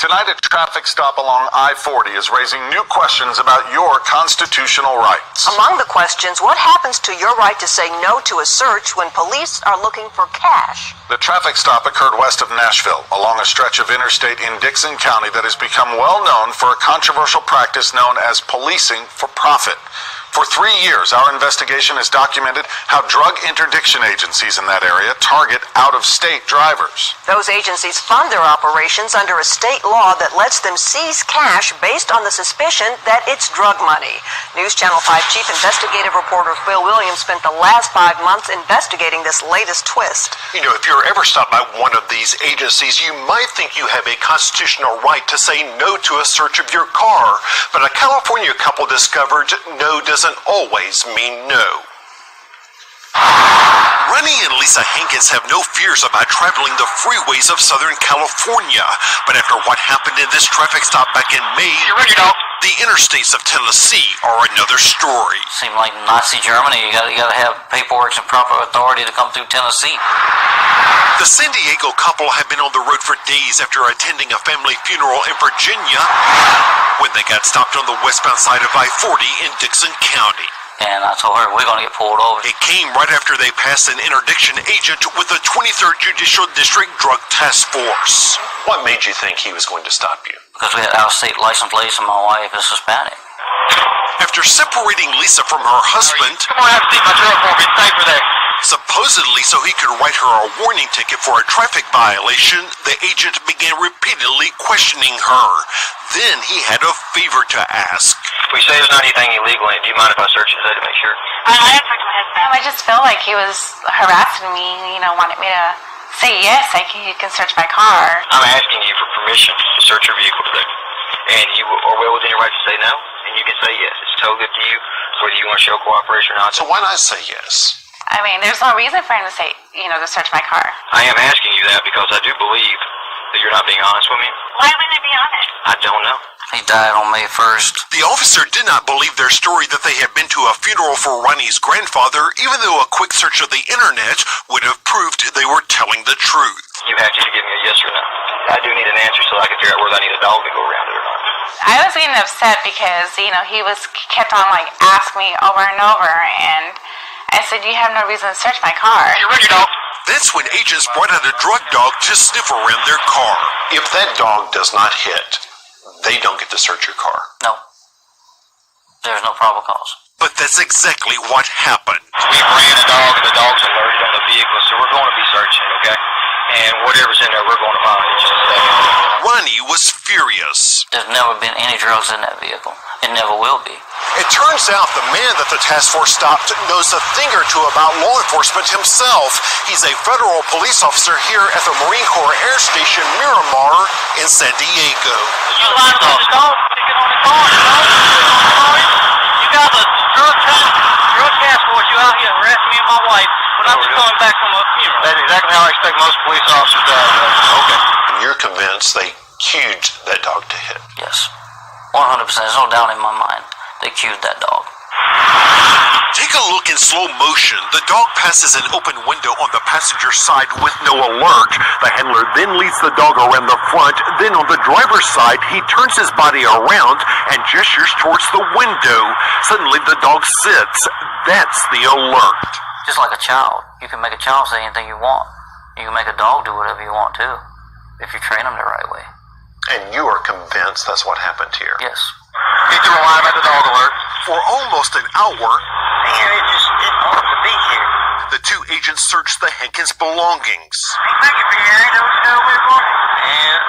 Tonight, a traffic stop along I-40 is raising new questions about your constitutional rights. Among the questions, what happens to your right to say no to a search when police are looking for cash? The traffic stop occurred west of Nashville, along a stretch of interstate in Dixon County that has become well known for a controversial practice known as policing for profit. For 3 years, our investigation has documented how drug interdiction agencies in that area target out-of-state drivers. Those agencies fund their operations under a state law that lets them seize cash based on the suspicion that it's drug money. News Channel 5 Chief Investigative Reporter Phil Williams spent the last 5 months investigating this latest twist. You know, if you're ever stopped by one of these agencies, you might think you have a constitutional right to say no to a search of your car. But a California couple discovered no doesn't always mean no. Ronnie and Lisa Hankins have no fears about traveling the freeways of Southern California. But after what happened in this traffic stop back in May, the interstates of Tennessee are another story. Seemed like Nazi Germany. You gotta have paperwork and proper authority to come through Tennessee. The San Diego couple had been on the road for days after attending a family funeral in Virginia when they got stopped on the westbound side of I-40 in Dixon County. And I told her, we're going to get pulled over. It came right after they passed an interdiction agent with the 23rd Judicial District Drug Task Force. What made you think he was going to stop you? Because we had out-of-state license plates and my wife is Hispanic. After separating Lisa from her husband, come on, have a seat in my truck for me. Stay for there. Supposedly so he could write her a warning ticket for a traffic violation, the agent began repeatedly questioning her. Then he had a favor to ask. If we say there's not anything illegal in it, do you mind if I search it today to make sure? I just feel like he was harassing me, wanted me to say yes, you can search my car. I'm asking you for permission to search your vehicle today. And you are well within your right to say no, and you can say yes. It's totally up to you whether you want to show cooperation or not. So why not say yes? I mean, there's no reason for him to say, to search my car. I am asking you that because I do believe that you're not being honest with me. Why wouldn't I be honest? I don't know. He died on May 1st. The officer did not believe their story that they had been to a funeral for Ronnie's grandfather, even though a quick search of the internet would have proved they were telling the truth. You have to give me a yes or no. I do need an answer so I can figure out whether I need a dog to go around it or not. I was getting upset because, he kept on, asking me over and over, and I said, you have no reason to search my car. You're ready, dog. That's when agents brought out a drug dog to sniff around their car. If that dog does not hit, they don't get to search your car. No. There's no probable cause. But that's exactly what happened. We ran a dog and the dog's alerted on the vehicle, so we're going to be searching, okay? And whatever's in there, we're going to find it in just a second. Ronnie was furious. There's never been any drugs in that vehicle. It never will be. It turns out the man that the task force stopped knows a thing or two about law enforcement himself. He's a federal police officer here at the Marine Corps Air Station Miramar in San Diego. You lied on the dog, sticking on the car, You got the drug task force, you out here arresting me and my wife, but I'm just coming back from a funeral. That's exactly how I expect most police officers to do. Okay. And you're convinced they cued that dog to hit? Yes. 100%. There's no doubt in my mind. They cued that dog. Take a look in slow motion. The dog passes an open window on the passenger side with no alert. The handler then leads the dog around the front. Then on the driver's side, he turns his body around and gestures towards the window. Suddenly the dog sits. That's the alert. Just like a child. You can make a child say anything you want. You can make a dog do whatever you want too, if you train them the right way. And you are convinced that's what happened here? Yes. Get you alive at the dog alert. For almost an hour, Man, it's hard to be here. the two agents searched the Hankins' belongings, Thank you for your area. Don't we're going. And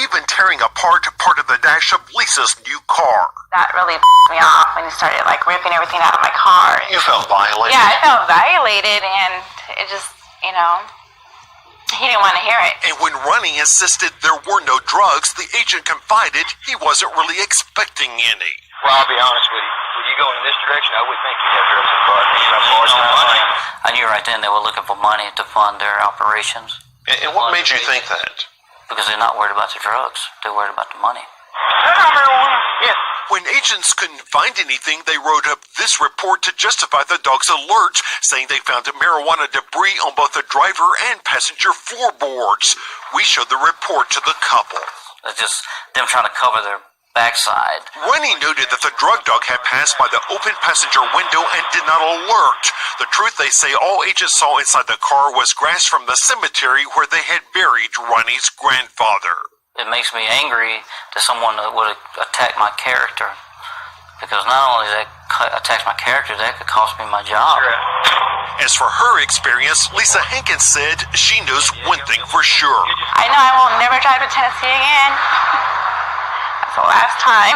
even tearing apart part of the dash of Lisa's new car. That really pissed me off when he started, ripping everything out of my car. You felt violated? Yeah, I felt violated, and it just, he didn't want to hear it. And when Ronnie insisted there were no drugs, the agent confided he wasn't really expecting any. well, I'll be honest with you. When you go in this direction, I would think you'd have drugs in front. And I'm fortunate money. I knew right then they were looking for money to fund their operations. And what made you think that? Because they're not worried about the drugs. They're worried about the money. Yeah. When agents couldn't find anything, they wrote up this report to justify the dog's alert, saying they found marijuana debris on both the driver and passenger floorboards. We showed the report to the couple. It's just them trying to cover their backside. Ronnie noted that the drug dog had passed by the open passenger window and did not alert. The truth, they say, all agents saw inside the car was grass from the cemetery where they had buried Ronnie's grandfather. It makes me angry to someone that would attack my character. Because not only that attacks my character, that could cost me my job. As for her experience, Lisa Hankins said she knows one thing for sure. I know I won't never drive to Tennessee again. That's the last time.